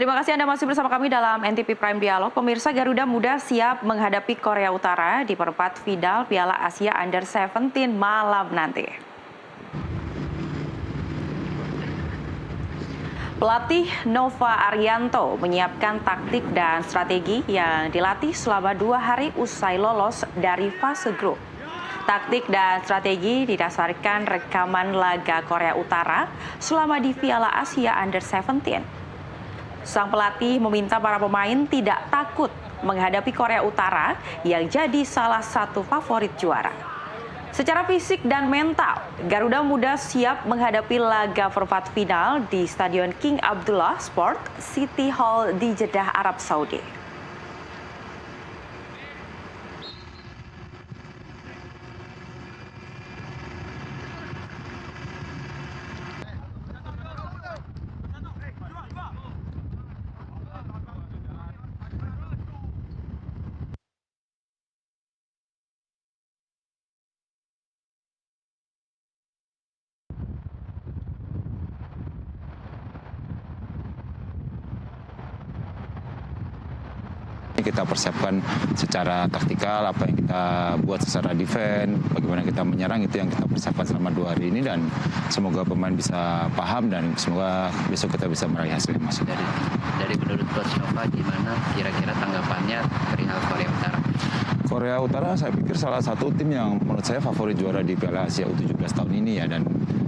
Terima kasih Anda masih bersama kami dalam NTP Prime Dialog. Pemirsa, Garuda Muda siap menghadapi Korea Utara di perempat final Piala Asia Under-17 malam nanti. Pelatih Nova Arianto menyiapkan taktik dan strategi yang dilatih selama 2 hari usai lolos dari fase grup. Taktik dan strategi didasarkan rekaman laga Korea Utara selama di Piala Asia Under-17. Sang pelatih meminta para pemain tidak takut menghadapi Korea Utara yang jadi salah satu favorit juara. Secara fisik dan mental, Garuda Muda siap menghadapi laga perempat final di Stadion King Abdullah Sport City Hall di Jeddah, Arab Saudi. Kita persiapkan secara taktikal, apa yang kita buat secara defense, bagaimana kita menyerang, itu yang kita persiapkan selama 2 hari ini, dan semoga pemain bisa paham dan semoga besok kita bisa meraih hasil yang masuk. Dari menurut Coach Nova, gimana kira-kira tanggapannya perihal Korea Utara? Korea Utara saya pikir salah satu tim yang menurut saya favorit juara di Piala Asia U17 tahun ini ya, dan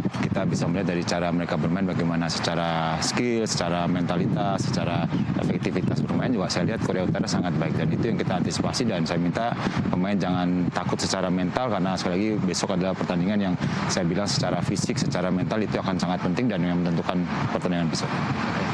kita bisa melihat dari cara mereka bermain bagaimana secara skill, secara mentalitas, secara efektivitas bermain juga saya lihat Korea Utara sangat baik, dan itu yang kita antisipasi, dan saya minta pemain jangan takut secara mental karena sekali lagi besok adalah pertandingan yang saya bilang secara fisik, secara mental itu akan sangat penting dan yang menentukan pertandingan besok.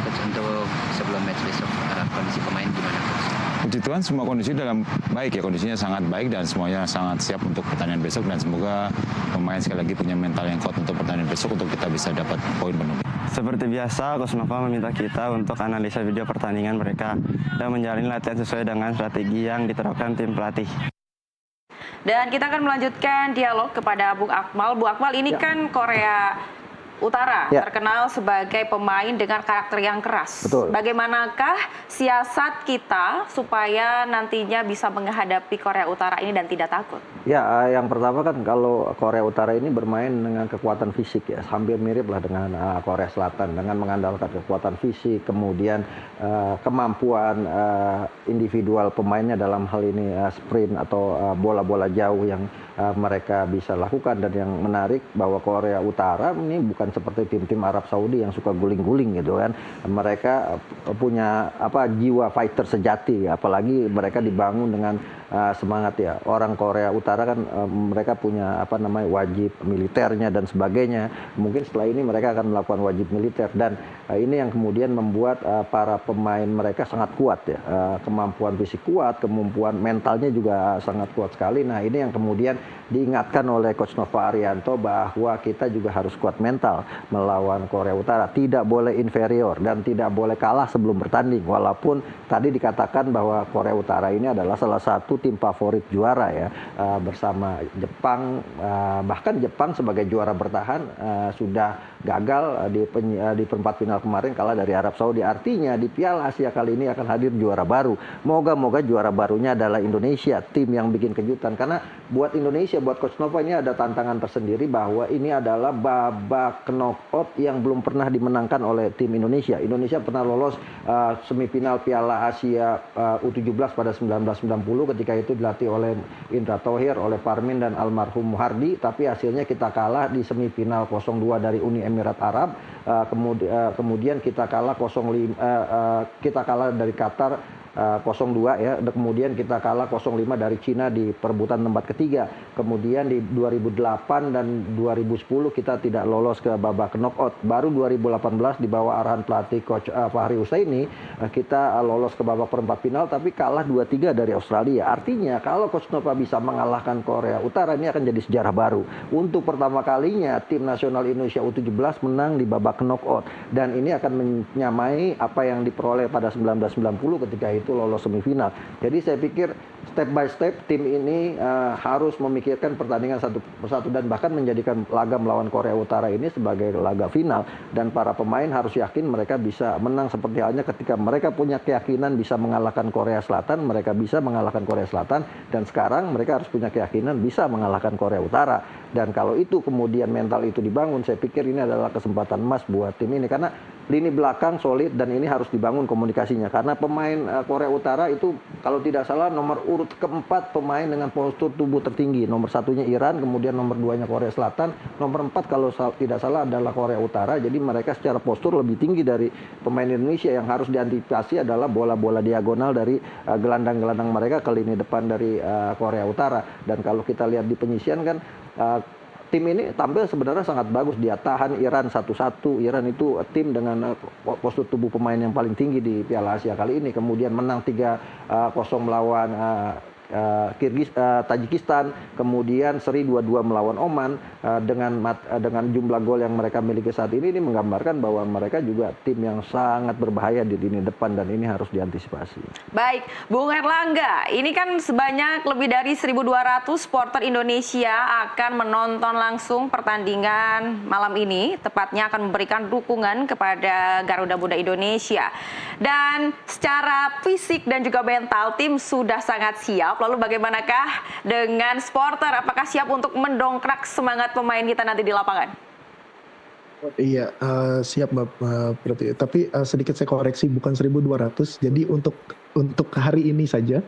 Coach, untuk sebelum match besok kondisi pemain gimana, Coach? Puji Tuhan semua kondisi dalam baik ya, kondisinya sangat baik dan semuanya sangat siap untuk pertandingan besok, dan semoga pemain sekali lagi punya mental yang kuat untuk pertandingan besok untuk kita bisa dapat poin penuh. Seperti biasa, Coach Nova meminta kita untuk analisa video pertandingan mereka dan menjalani latihan sesuai dengan strategi yang diterapkan tim pelatih. Dan kita akan melanjutkan dialog kepada Bung Akmal. Bu Akmal, ini kan Korea Utara terkenal sebagai pemain dengan karakter yang keras. Betul. Bagaimanakah siasat kita supaya nantinya bisa menghadapi Korea Utara ini dan tidak takut? Ya, yang pertama kan kalau Korea Utara ini bermain dengan kekuatan fisik ya, hampir mirip lah dengan Korea Selatan dengan mengandalkan kekuatan fisik, kemudian kemampuan individual pemainnya dalam hal ini sprint atau bola-bola jauh yang mereka bisa lakukan. Dan yang menarik bahwa Korea Utara ini bukan seperti tim-tim Arab Saudi yang suka guling-guling gitu kan. Mereka punya jiwa fighter sejati, apalagi mereka dibangun dengan semangat ya. Orang Korea Utara kan mereka punya wajib militernya dan sebagainya. Mungkin setelah ini mereka akan melakukan wajib militer, dan ini yang kemudian membuat para pemain mereka sangat kuat ya. Kemampuan fisik kuat, kemampuan mentalnya juga sangat kuat sekali. Nah, ini yang kemudian diingatkan oleh Coach Nova Arianto bahwa kita juga harus kuat mental melawan Korea Utara. Tidak boleh inferior dan tidak boleh kalah sebelum bertanding. Walaupun tadi dikatakan bahwa Korea Utara ini adalah salah satu tim favorit juara ya, bersama Jepang. Bahkan Jepang sebagai juara bertahan sudah gagal di perempat final kemarin kalah dari Arab Saudi. Artinya di Piala Asia kali ini akan hadir juara baru. Moga-moga juara barunya adalah Indonesia, tim yang bikin kejutan. Karena buat Indonesia, buat Coach Nova ini ada tantangan tersendiri bahwa ini adalah babak knockout yang belum pernah dimenangkan oleh tim Indonesia. Indonesia pernah lolos semifinal Piala Asia U17 pada 1990 ketika itu dilatih oleh Indra Thohir, oleh Parmin dan almarhum Hardi, tapi hasilnya kita kalah di semifinal 0-2 dari Uni Emirat Arab. Kemudian kita kalah 0-5, kita kalah dari Qatar 0-2 ya. Kemudian kita kalah 0-5 dari Cina di perebutan tempat ketiga. Kemudian di 2008 dan 2010 kita tidak lolos ke babak knockout. Baru 2018 di bawah arahan pelatih Coach Fahri Husaini kita lolos ke babak perempat final, tapi kalah 2-3 dari Australia. Artinya kalau Coach Nova bisa mengalahkan Korea Utara, ini akan jadi sejarah baru. Untuk pertama kalinya tim nasional Indonesia U17 menang di babak knockout, dan ini akan menyamai apa yang diperoleh pada 1990 ketika itu lolos semifinal. Jadi saya pikir step by step tim ini harus memikirkan pertandingan satu persatu dan bahkan menjadikan laga melawan Korea Utara ini sebagai laga final, dan para pemain harus yakin mereka bisa menang seperti halnya ketika mereka punya keyakinan bisa mengalahkan Korea Selatan, mereka bisa mengalahkan Korea Selatan, dan sekarang mereka harus punya keyakinan bisa mengalahkan Korea Utara. Dan kalau itu kemudian mental itu dibangun, saya pikir ini adalah kesempatan emas buat tim ini, karena lini belakang solid dan ini harus dibangun komunikasinya, karena pemain Korea Utara itu kalau tidak salah nomor urut keempat pemain dengan postur tubuh tertinggi. Nomor satunya Iran, kemudian nomor duanya Korea Selatan, nomor 4 kalau tidak salah adalah Korea Utara. Jadi mereka secara postur lebih tinggi dari pemain Indonesia. Yang harus diantisipasi adalah bola-bola diagonal dari gelandang-gelandang mereka ke lini depan dari Korea Utara. Dan kalau kita lihat di penyisian kan tim ini tampil sebenarnya sangat bagus. Dia tahan Iran 1-1. Iran itu tim dengan postur tubuh pemain yang paling tinggi di Piala Asia kali ini. Kemudian menang 3-0 melawan Tajikistan, kemudian seri 2-2 melawan Oman. Dengan jumlah gol yang mereka miliki saat ini menggambarkan bahwa mereka juga tim yang sangat berbahaya di lini depan, dan ini harus diantisipasi. Baik, Bung Erlangga, ini kan sebanyak lebih dari 1.200 supporter Indonesia akan menonton langsung pertandingan malam ini, tepatnya akan memberikan dukungan kepada Garuda Muda Indonesia. Dan secara fisik dan juga mental tim sudah sangat siap. Lalu bagaimanakah dengan supporter? Apakah siap untuk mendongkrak semangat pemain kita nanti di lapangan? Iya, siap Mbak. Berarti. Tapi sedikit saya koreksi, bukan 1.200. Jadi untuk hari ini saja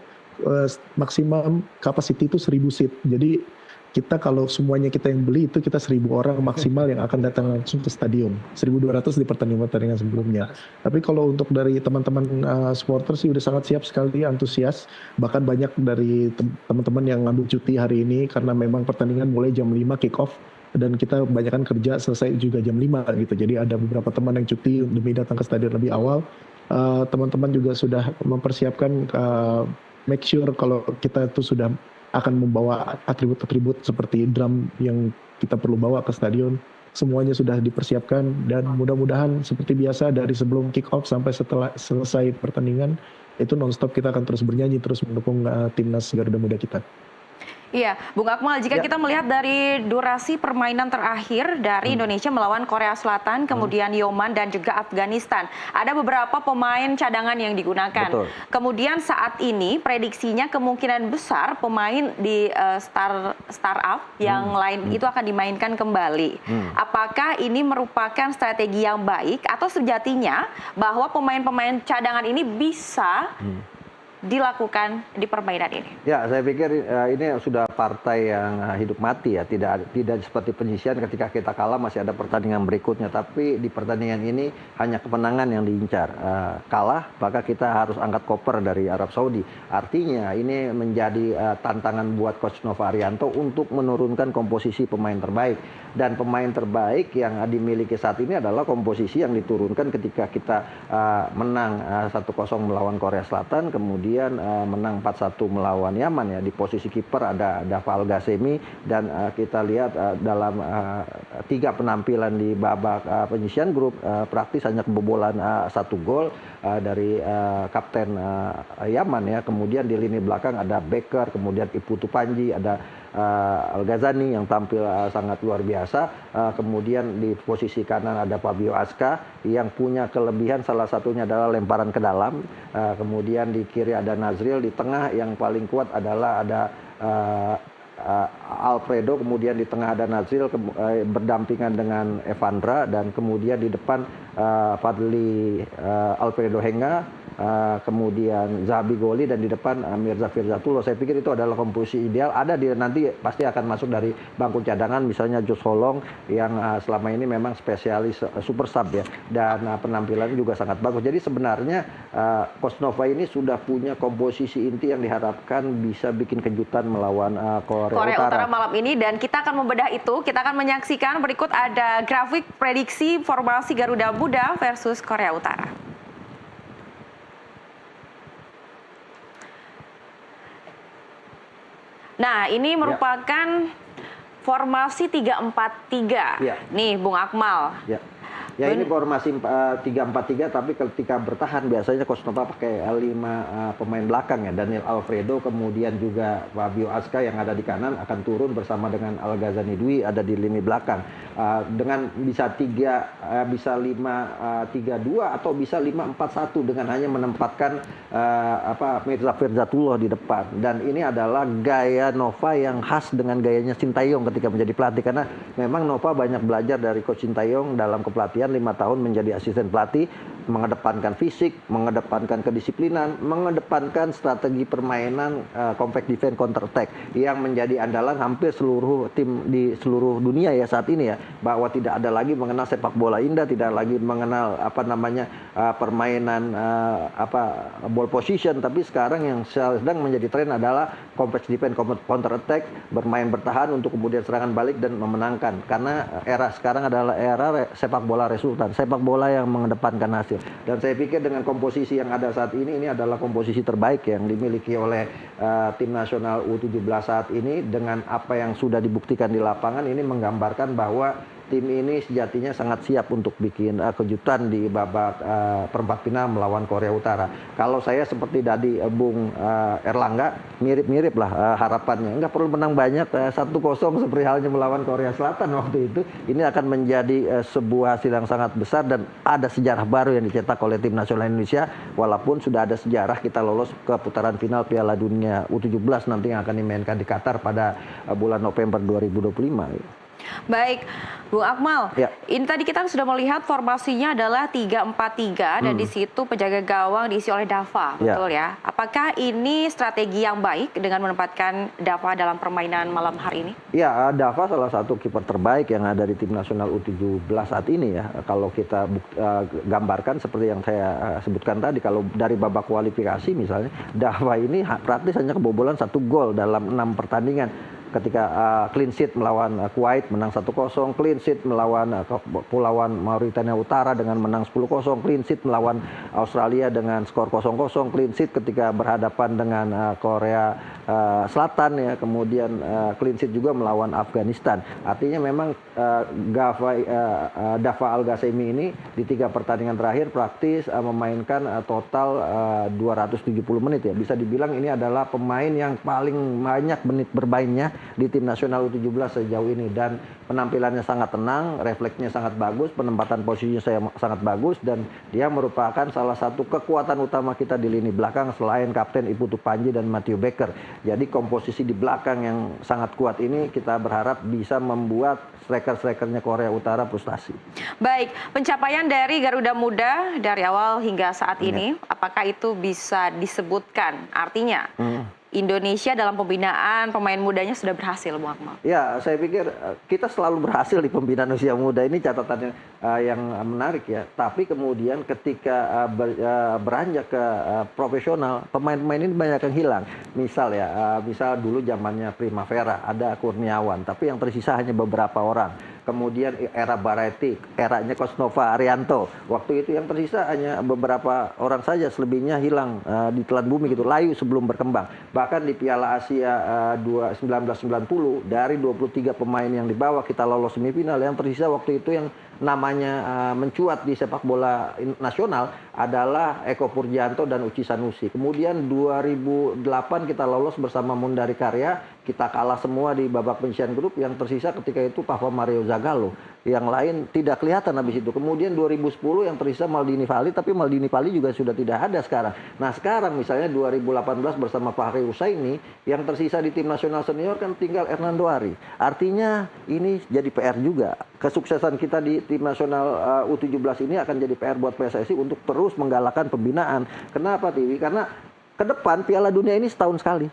maksimum capacity itu 1.000 seat. Jadi kita kalau semuanya kita yang beli itu kita 1.000 orang maksimal yang akan datang langsung ke stadion. 1.200 di pertandingan sebelumnya. Tapi kalau untuk dari teman-teman supporter sih udah sangat siap sekali, antusias. Bahkan banyak dari teman-teman yang ngambil cuti hari ini karena memang pertandingan mulai jam 5 kick off. Dan kita kebanyakan kerja selesai juga jam 5 gitu. Jadi ada beberapa teman yang cuti demi datang ke stadion lebih awal. Teman-teman juga sudah mempersiapkan make sure kalau kita itu sudah akan membawa atribut-atribut seperti drum yang kita perlu bawa ke stadion. Semuanya sudah dipersiapkan dan mudah-mudahan seperti biasa dari sebelum kick off sampai setelah selesai pertandingan itu nonstop kita akan terus bernyanyi, terus mendukung timnas Garuda Muda kita. Iya, Bung Akmal, jika kita melihat dari durasi permainan terakhir dari Indonesia melawan Korea Selatan, kemudian Yemen dan juga Afghanistan, ada beberapa pemain cadangan yang digunakan. Betul. Kemudian saat ini prediksinya kemungkinan besar pemain di startup yang lain itu akan dimainkan kembali. Apakah ini merupakan strategi yang baik atau sejatinya bahwa pemain-pemain cadangan ini bisa dilakukan di permainan ini? Ya, saya pikir ini sudah partai yang hidup mati ya, tidak seperti penyisian ketika kita kalah masih ada pertandingan berikutnya, tapi di pertandingan ini hanya kemenangan yang diincar. Kalah, maka kita harus angkat koper dari Arab Saudi. Artinya ini menjadi tantangan buat Coach Nova Arianto untuk menurunkan komposisi pemain terbaik, dan pemain terbaik yang dimiliki saat ini adalah komposisi yang diturunkan ketika kita menang 1-0 melawan Korea Selatan, kemudian menang 4-1 melawan Yaman ya. Di posisi kiper ada Dafal Ghasemi, dan kita lihat dalam 3 penampilan di babak penyisian grup praktis hanya kebobolan 1 gol dari kapten Yaman ya. Kemudian di lini belakang ada Becker, kemudian Iputu Panji, ada Al-Ghazani yang tampil sangat luar biasa. Kemudian di posisi kanan ada Fabio Aska yang punya kelebihan, salah satunya adalah lemparan ke dalam. Kemudian di kiri ada Nazril, di tengah yang paling kuat adalah ada Alfredo, kemudian di tengah ada Nazril berdampingan dengan Evandra, dan kemudian di depan Fadli Alfredo Henga, kemudian Zahabi Goli, dan di depan Mirza Firzatullah. Saya pikir itu adalah komposisi ideal. Ada nanti pasti akan masuk dari bangku cadangan, misalnya Jos Holong yang selama ini memang spesialis super sub ya, dan penampilannya juga sangat bagus. Jadi sebenarnya Coach Nova ini sudah punya komposisi inti yang diharapkan bisa bikin kejutan melawan Korea Utara malam ini, dan kita akan membedah itu. Kita akan menyaksikan berikut ada grafik prediksi formasi Garuda Muda versus Korea Utara. Nah, ini merupakan formasi 3-4-3. Ya. Nih, Bung Akmal. Ya. Ya ini formasi 3-4-3, tapi ketika bertahan biasanya Coach Nova pakai 5 pemain belakang ya. Daniel Alfredo, kemudian juga Fabio Asca yang ada di kanan akan turun bersama dengan Al Ghazani Dwi ada di lini belakang. Dengan bisa 5-3-2 atau bisa 5-4-1 dengan hanya menempatkan Mirza Firzatullah di depan. Dan ini adalah gaya Nova yang khas dengan gayanya Sintayong ketika menjadi pelatih, karena memang Nova banyak belajar dari Coach Sintayong dalam kepelatihan 5 tahun menjadi asisten pelatih, mengedepankan fisik, mengedepankan kedisiplinan, mengedepankan strategi permainan compact defense counter attack yang menjadi andalan hampir seluruh tim di seluruh dunia ya saat ini ya, bahwa tidak ada lagi mengenal sepak bola indah, tidak lagi mengenal permainan ball position, tapi sekarang yang sedang menjadi tren adalah compact defense counter attack, bermain bertahan untuk kemudian serangan balik dan memenangkan, karena era sekarang adalah era sepak bola resultan, sepak bola yang mengedepankan hasil. Dan saya pikir dengan komposisi yang ada saat ini adalah komposisi terbaik yang dimiliki oleh tim nasional U17 saat ini, dengan apa yang sudah dibuktikan di lapangan ini menggambarkan bahwa tim ini sejatinya sangat siap untuk bikin kejutan di babak perempat final melawan Korea Utara. Kalau saya seperti tadi Bung Erlangga, mirip-mirip lah harapannya. Nggak perlu menang banyak, 1-0 seperti halnya melawan Korea Selatan waktu itu. Ini akan menjadi sebuah hasil yang sangat besar dan ada sejarah baru yang dicetak oleh tim nasional Indonesia. Walaupun sudah ada sejarah kita lolos ke putaran final Piala Dunia U17 nanti yang akan dimainkan di Qatar pada bulan November 2025. Baik, Bung Akmal, Ya. ini tadi kita sudah melihat formasinya adalah 3-4-3 dan di situ penjaga gawang diisi oleh Dava, betul ya? Apakah ini strategi yang baik dengan menempatkan Dava dalam permainan malam hari ini? Ya, Dava salah satu kiper terbaik yang ada di tim nasional U17 saat ini ya. Kalau kita gambarkan seperti yang saya sebutkan tadi, kalau dari babak kualifikasi misalnya, Dava ini praktis hanya kebobolan 1 gol dalam 6 pertandingan. Ketika clean sheet melawan Kuwait menang 1-0, clean sheet melawan Kepulauan Mauritania Utara dengan menang 10-0, clean sheet melawan Australia dengan skor 0-0, clean sheet ketika berhadapan dengan Korea Selatan ya, kemudian clean sheet juga melawan Afghanistan. Artinya memang Dava Al Ghazani ini di 3 pertandingan terakhir praktis memainkan total 270 menit ya. Bisa dibilang ini adalah pemain yang paling banyak menit bermainnya di tim nasional U17 sejauh ini, dan penampilannya sangat tenang, refleksnya sangat bagus, penempatan posisinya sangat bagus, dan dia merupakan salah satu kekuatan utama kita di lini belakang selain Kapten Iputu Panji dan Matthew Baker. Jadi komposisi di belakang yang sangat kuat ini kita berharap bisa membuat striker-strikernya Korea Utara frustasi. Baik, pencapaian dari Garuda Muda dari awal hingga saat ini, apakah itu bisa disebutkan? Artinya Indonesia dalam pembinaan pemain mudanya sudah berhasil, Bung Akmal. Ya, saya pikir kita selalu berhasil di pembinaan usia muda, ini catatannya yang menarik ya. Tapi kemudian ketika beranjak ke profesional, pemain-pemain ini banyak yang hilang. Misal dulu zamannya Primavera ada Kurniawan, tapi yang tersisa hanya beberapa orang. Kemudian era Barati, eranya Coach Nova Arianto. Waktu itu yang tersisa hanya beberapa orang saja, selebihnya hilang di telan bumi gitu, layu sebelum berkembang. Bahkan di Piala Asia 1990 dari 23 pemain yang dibawa kita lolos semifinal, yang tersisa waktu itu yang namanya mencuat di sepak bola nasional adalah Eko Purjanto dan Uci Sanusi. Kemudian 2008 kita lolos bersama Mundari Karya, kita kalah semua di babak penyisihan grup, yang tersisa ketika itu Papa Mario Zagallo. Yang lain tidak kelihatan habis itu. Kemudian 2010 yang tersisa Maldini Valli, tapi Maldini Valli juga sudah tidak ada sekarang. Nah sekarang misalnya 2018 bersama Fahri Husaini, yang tersisa di tim nasional senior kan tinggal Hernando Ari. Artinya ini jadi PR juga. Kesuksesan kita di tim nasional U17 ini akan jadi PR buat PSSI untuk terus menggalakkan pembinaan. Kenapa, Tiwi? Karena ke depan Piala Dunia ini setahun sekali.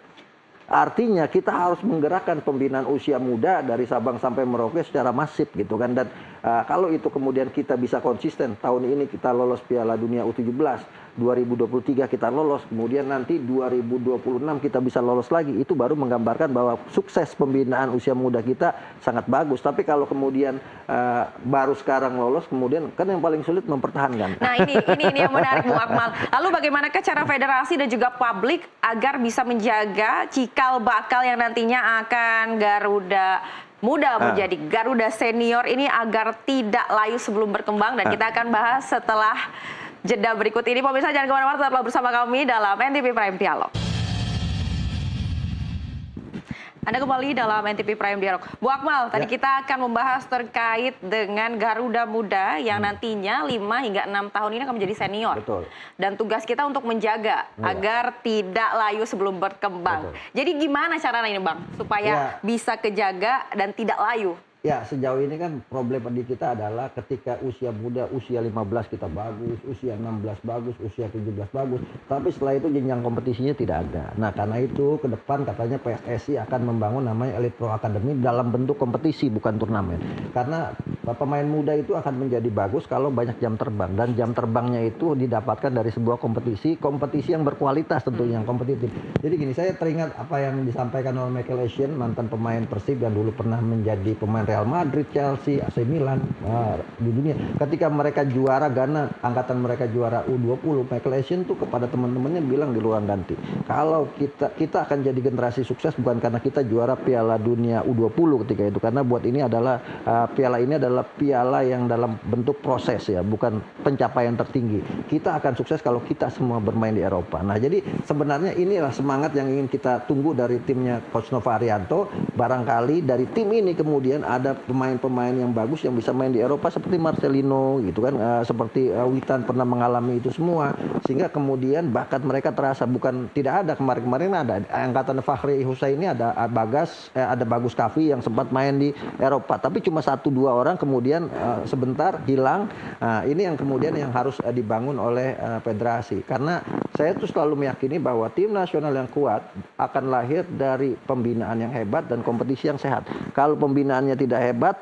Artinya kita harus menggerakkan pembinaan usia muda dari Sabang sampai Merauke secara masif gitu kan. Dan kalau itu kemudian kita bisa konsisten, tahun ini kita lolos Piala Dunia U17, 2023 kita lolos, kemudian nanti 2026 kita bisa lolos lagi, itu baru menggambarkan bahwa sukses pembinaan usia muda kita sangat bagus. Tapi kalau kemudian baru sekarang lolos, kemudian kan yang paling sulit mempertahankan. Nah ini yang menarik, Bung Akmal. Lalu bagaimanakah cara federasi dan juga publik agar bisa menjaga cikal bakal yang nantinya akan Garuda muda menjadi Garuda Senior ini agar tidak layu sebelum berkembang, dan kita akan bahas setelah jeda berikut ini. Pemirsa jangan kemana-mana, tetaplah bersama kami dalam NTV Prime Dialog. Anda kembali dalam NTV Prime Dialog. Bu Akmal, tadi kita akan membahas terkait dengan Garuda Muda yang nantinya 5 hingga 6 tahun ini akan menjadi senior. Betul. Dan tugas kita untuk menjaga agar tidak layu sebelum berkembang. Betul. Jadi gimana caranya ini Bang, supaya bisa kejaga dan tidak layu? Ya, sejauh ini kan problem di kita adalah ketika usia muda, usia 15 kita bagus, usia 16 bagus, usia 17 bagus. Tapi setelah itu jenjang kompetisinya tidak ada. Nah, karena itu ke depan katanya PSSI akan membangun namanya Elite Pro Academy dalam bentuk kompetisi, bukan turnamen. Karena pemain muda itu akan menjadi bagus kalau banyak jam terbang. Dan jam terbangnya itu didapatkan dari sebuah kompetisi yang berkualitas tentunya, yang kompetitif. Jadi gini, saya teringat apa yang disampaikan oleh Michael Essien, mantan pemain Persib dan dulu pernah menjadi pemain Real Madrid, Chelsea, AC Milan di dunia. Ketika mereka juara Ghana, angkatan mereka juara U20, Michael Essien tuh kepada teman-temannya bilang di ruang ganti, kalau kita akan jadi generasi sukses bukan karena kita juara Piala Dunia U20 ketika itu, karena buat ini adalah piala ini adalah piala yang dalam bentuk proses ya, bukan pencapaian tertinggi. Kita akan sukses kalau kita semua bermain di Eropa. Nah, jadi sebenarnya inilah semangat yang ingin kita tunggu dari timnya Coach Nova Arianto. Barangkali dari tim ini kemudian ada pemain-pemain yang bagus yang bisa main di Eropa seperti Marcelino gitu kan, seperti Witan pernah mengalami itu semua, sehingga kemudian bakat mereka terasa. Bukan tidak ada, kemarin ada angkatan Fahri Husaini, ada Bagus Kavi yang sempat main di Eropa, tapi cuma 1-2 orang kemudian sebentar hilang. Ini yang kemudian yang harus dibangun oleh federasi, karena saya tuh selalu meyakini bahwa tim nasional yang kuat akan lahir dari pembinaan yang hebat dan kompetisi yang sehat. Kalau pembinaannya tidak hebat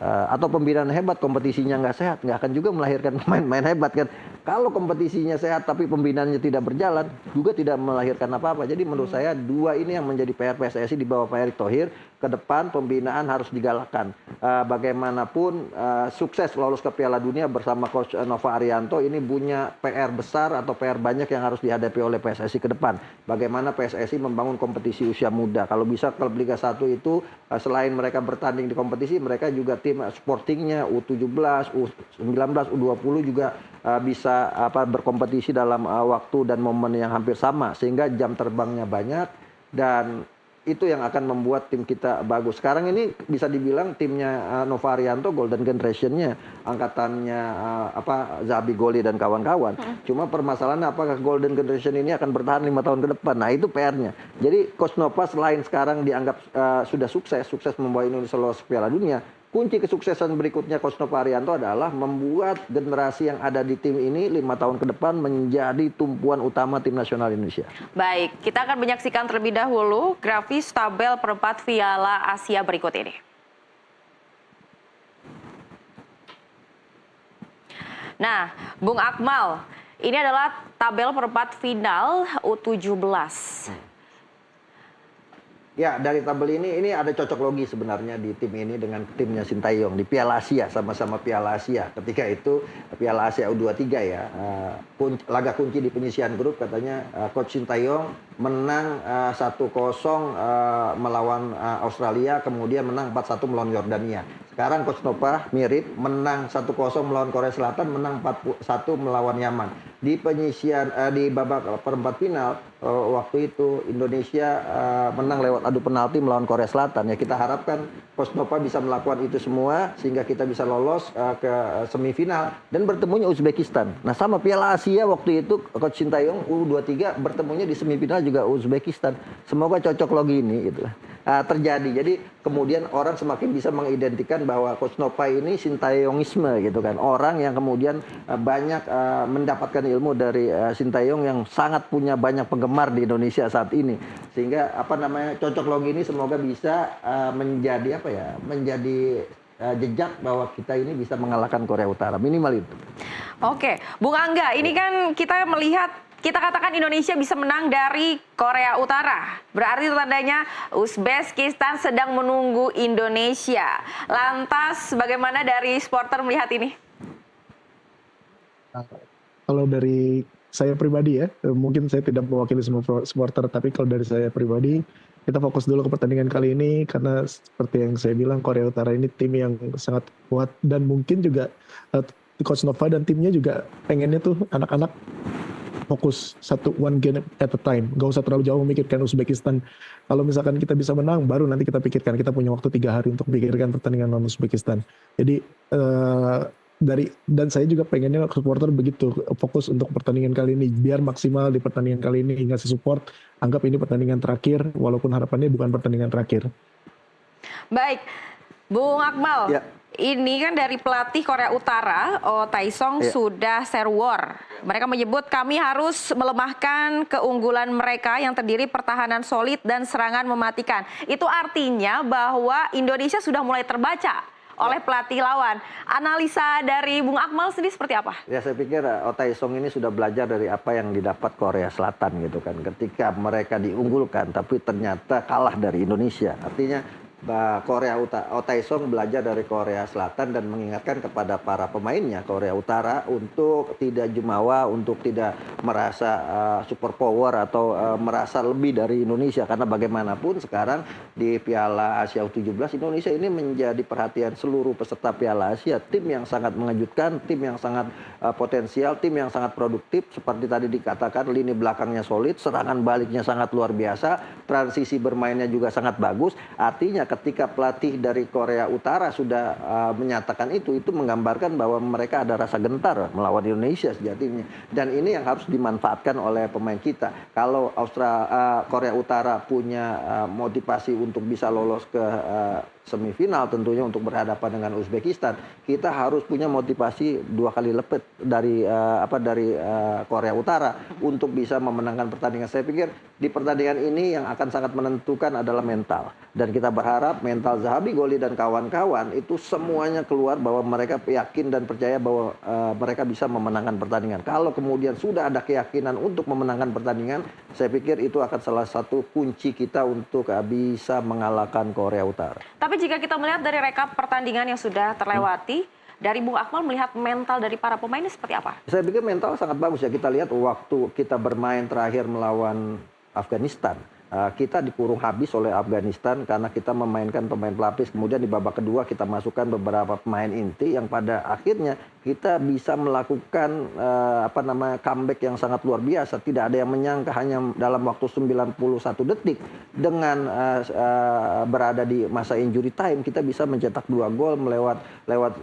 atau pembinaan hebat kompetisinya nggak sehat, nggak akan juga melahirkan pemain-pemain hebat kan. Kalau kompetisinya sehat tapi pembinaannya tidak berjalan, juga tidak melahirkan apa-apa. Jadi menurut saya dua ini yang menjadi PR PSSI di bawah Pak Erick Thohir. Ke depan pembinaan harus digalakkan. Bagaimanapun sukses lolos ke Piala Dunia bersama Coach Nova Arianto ini punya PR besar atau PR banyak yang harus dihadapi oleh PSSI ke depan. Bagaimana PSSI membangun kompetisi usia muda. Kalau bisa klub Liga 1 itu selain mereka bertanding di kompetisi, mereka juga tim sportingnya U17, U19, U20 juga bisa berkompetisi dalam waktu dan momen yang hampir sama, sehingga jam terbangnya banyak, dan itu yang akan membuat tim kita bagus. Sekarang ini bisa dibilang timnya Nova Arianto Golden Generation-nya, angkatannya Zabi Goli dan kawan-kawan. Cuma permasalahannya apakah Golden Generation ini akan bertahan 5 tahun ke depan. Nah, itu PR-nya. Jadi Coach Nova selain sekarang dianggap sudah sukses membawa Indonesia lolos Piala Dunia, kunci kesuksesan berikutnya Coach Nova Arianto adalah membuat generasi yang ada di tim ini 5 tahun ke depan menjadi tumpuan utama tim nasional Indonesia. Baik, kita akan menyaksikan terlebih dahulu grafis tabel perempat Piala Asia berikut ini. Nah, Bung Akmal, ini adalah tabel perempat final U17. Ya, dari tabel ini ada cocok logi sebenarnya di tim ini dengan timnya Sintayong di Piala Asia, sama-sama Piala Asia. Ketika itu Piala Asia U23 ya, laga kunci di penyisihan grup katanya Coach Sintayong menang 1-0 melawan Australia, kemudian menang 4-1 melawan Yordania. Sekarang Coach Nova mirip, menang 1-0 melawan Korea Selatan, menang 4-1 melawan Yaman. Di penyisihan di babak perempat final waktu itu Indonesia menang lewat adu penalti melawan Korea Selatan. Ya, kita harapkan Coach Nova bisa melakukan itu semua sehingga kita bisa lolos ke semifinal dan bertemunya Uzbekistan. Nah, sama Piala Asia waktu itu Coach Sintayong U23 bertemunya di semifinal juga Uzbekistan. Semoga cocok logi ini gitu terjadi. Jadi kemudian orang semakin bisa mengidentikan bahwa Coach Nova ini Sintayongisme gitu kan. Orang yang kemudian banyak mendapatkan ilmu dari Sintayong yang sangat punya banyak penggemar di Indonesia saat ini. Sehingga cocok logi ini semoga bisa menjadi menjadi jejak bahwa kita ini bisa mengalahkan Korea Utara, minimal itu. Oke, Bung Angga, ini kan kita melihat, kita katakan Indonesia bisa menang dari Korea Utara. Berarti tandanya Uzbekistan sedang menunggu Indonesia. Lantas bagaimana dari supporter melihat ini? Kalau dari saya pribadi ya, mungkin saya tidak mewakili semua supporter, tapi kalau dari saya pribadi, kita fokus dulu ke pertandingan kali ini karena seperti yang saya bilang Korea Utara ini tim yang sangat kuat dan mungkin juga Coach Nova dan timnya juga pengennya tuh anak-anak fokus one game at a time, gak usah terlalu jauh memikirkan Uzbekistan. Kalau misalkan kita bisa menang, baru nanti kita pikirkan. Kita punya waktu 3 hari untuk pikirkan pertandingan non Uzbekistan. Jadi dan saya juga pengennya supporter begitu fokus untuk pertandingan kali ini, biar maksimal di pertandingan kali ini, ngasih support. Anggap ini pertandingan terakhir, walaupun harapannya bukan pertandingan terakhir. Baik, Bung Akmal. Ya. Ini kan dari pelatih Korea Utara, Oh Tae-song sudah share war. Mereka menyebut kami harus melemahkan keunggulan mereka yang terdiri pertahanan solid dan serangan mematikan. Itu artinya bahwa Indonesia sudah mulai terbaca oleh pelatih lawan. Analisa dari Bung Akmal sendiri seperti apa? Ya saya pikir Oh Tae-song ini sudah belajar dari apa yang didapat Korea Selatan gitu kan. Ketika mereka diunggulkan tapi ternyata kalah dari Indonesia. Artinya Oh Tae-song belajar dari Korea Selatan dan mengingatkan kepada para pemainnya Korea Utara untuk tidak jumawa, untuk tidak merasa super power atau merasa lebih dari Indonesia, karena bagaimanapun sekarang di Piala Asia U17 Indonesia ini menjadi perhatian seluruh peserta Piala Asia, tim yang sangat mengejutkan, tim yang sangat potensial, tim yang sangat produktif seperti tadi dikatakan, lini belakangnya solid, serangan baliknya sangat luar biasa, transisi bermainnya juga sangat bagus. Artinya ketika pelatih dari Korea Utara sudah menyatakan itu menggambarkan bahwa mereka ada rasa gentar melawan Indonesia sejatinya. Dan ini yang harus dimanfaatkan oleh pemain kita. Kalau Korea Utara punya motivasi untuk bisa lolos ke semifinal tentunya untuk berhadapan dengan Uzbekistan, kita harus punya motivasi 2 kali lipat dari Korea Utara untuk bisa memenangkan pertandingan. Saya pikir di pertandingan ini yang akan sangat menentukan adalah mental, dan kita berharap mental Zahabi Goli dan kawan-kawan itu semuanya keluar bahwa mereka yakin dan percaya bahwa mereka bisa memenangkan pertandingan. Kalau kemudian sudah ada keyakinan untuk memenangkan pertandingan, saya pikir itu akan salah satu kunci kita untuk bisa mengalahkan Korea Utara. Tapi jika kita melihat dari rekap pertandingan yang sudah terlewati, dari Bung Akmal melihat mental dari para pemain ini seperti apa? Saya pikir mental sangat bagus ya. Kita lihat waktu kita bermain terakhir melawan Afghanistan. Kita dikurung habis oleh Afghanistan karena kita memainkan pemain pelapis. Kemudian di babak kedua kita masukkan beberapa pemain inti yang pada akhirnya kita bisa melakukan comeback yang sangat luar biasa. Tidak ada yang menyangka hanya dalam waktu 91 detik dengan berada di masa injury time kita bisa mencetak 2 gol lewat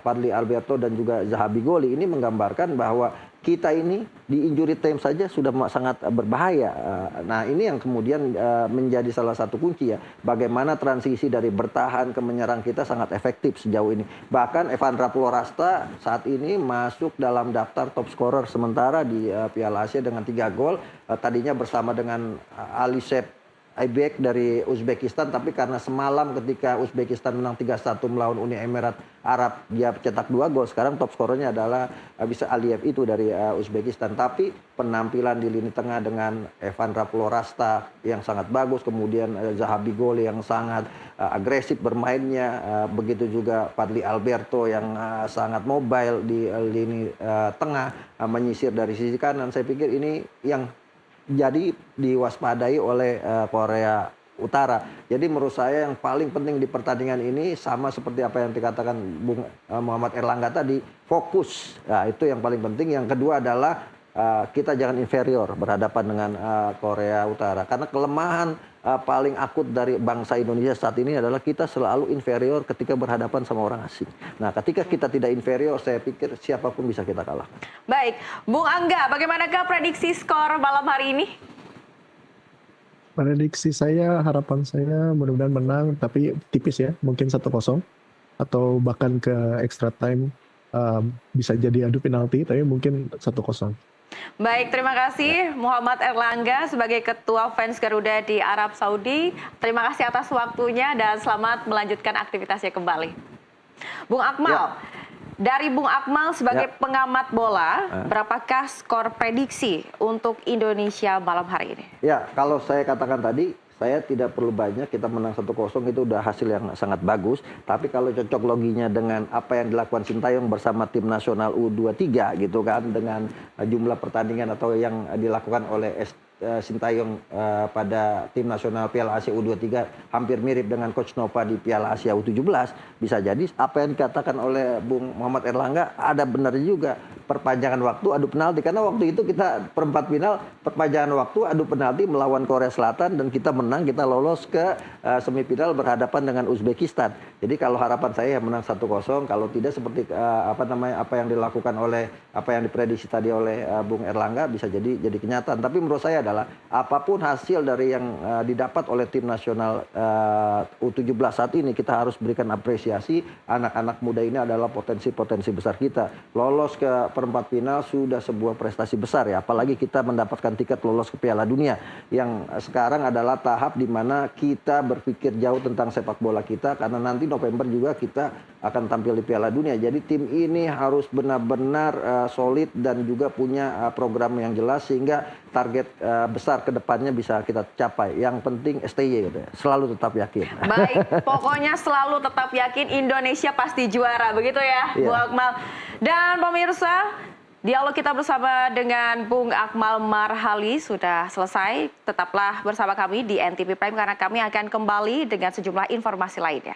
Fadli Alberto dan juga Zahabi Goli. Ini menggambarkan bahwa kita ini di injury time saja sudah sangat berbahaya. Nah ini yang kemudian menjadi salah satu kunci ya. Bagaimana transisi dari bertahan ke menyerang kita sangat efektif sejauh ini. Bahkan Evandra Florasta saat ini masuk dalam daftar top scorer sementara di Piala Asia dengan 3 gol. Tadinya bersama dengan Alisep Aibek dari Uzbekistan, tapi karena semalam ketika Uzbekistan menang 3-1 melawan Uni Emirat Arab, dia cetak 2 gol. Sekarang top skorernya adalah bisa Aliyev itu dari Uzbekistan. Tapi penampilan di lini tengah dengan Evandra Florasta yang sangat bagus, kemudian Zahabi Goli yang sangat agresif bermainnya, begitu juga Fadli Alberto yang sangat mobile di lini tengah, menyisir dari sisi kanan. Saya pikir ini yang jadi diwaspadai oleh Korea Utara. Jadi menurut saya yang paling penting di pertandingan ini sama seperti apa yang dikatakan Bung Muhammad Erlangga tadi, fokus. Nah, itu yang paling penting. Yang kedua adalah kita jangan inferior berhadapan dengan Korea Utara. Karena kelemahan paling akut dari bangsa Indonesia saat ini adalah kita selalu inferior ketika berhadapan sama orang asing. Nah, ketika kita tidak inferior, saya pikir siapapun bisa kita kalahkan. Baik, Bung Angga, bagaimanakah prediksi skor malam hari ini? Prediksi saya, harapan saya mudah-mudahan menang, tapi tipis ya, mungkin 1-0 atau bahkan ke extra time, bisa jadi adu penalti, tapi mungkin 1-0. Baik, terima kasih Muhammad Erlangga sebagai Ketua Fans Garuda di Arab Saudi. Terima kasih atas waktunya dan selamat melanjutkan aktivitasnya kembali. Bung Akmal, dari Bung Akmal sebagai pengamat bola, berapakah skor prediksi untuk Indonesia malam hari ini? Ya, kalau saya katakan tadi, saya tidak perlu banyak, kita menang 1-0 itu udah hasil yang sangat bagus. Tapi kalau cocok loginya dengan apa yang dilakukan Sintayong bersama tim nasional U23 gitu kan, dengan jumlah pertandingan atau yang dilakukan oleh Sintayong pada tim nasional Piala Asia U23 hampir mirip dengan Coach Nova di Piala Asia U17, bisa jadi apa yang dikatakan oleh Bung Muhammad Erlangga ada benarnya juga. Perpanjangan waktu adu penalti, karena waktu itu kita perempat final perpanjangan waktu adu penalti melawan Korea Selatan dan kita menang, kita lolos ke semifinal berhadapan dengan Uzbekistan. Jadi kalau harapan saya menang 1-0, kalau tidak seperti apa yang dilakukan oleh apa yang diprediksi tadi oleh Bung Erlangga bisa jadi kenyataan. Tapi menurut saya adalah apapun hasil dari yang didapat oleh tim nasional U17 saat ini, kita harus berikan apresiasi. Anak-anak muda ini adalah potensi-potensi besar kita. Lolos ke perempat final sudah sebuah prestasi besar ya, apalagi kita mendapatkan tiket lolos ke Piala Dunia yang sekarang adalah tahap di mana kita berpikir jauh tentang sepak bola kita, karena nanti November juga kita akan tampil di Piala Dunia. Jadi tim ini harus benar-benar solid dan juga punya program yang jelas sehingga target besar ke depannya bisa kita capai. Yang penting STY gitu ya, selalu tetap yakin. Baik, pokoknya selalu tetap yakin Indonesia pasti juara, begitu ya, Bu Akmal. Dan pemirsa, dialog kita bersama dengan Bung Akmal Marhali sudah selesai. Tetaplah bersama kami di NTV Prime karena kami akan kembali dengan sejumlah informasi lainnya.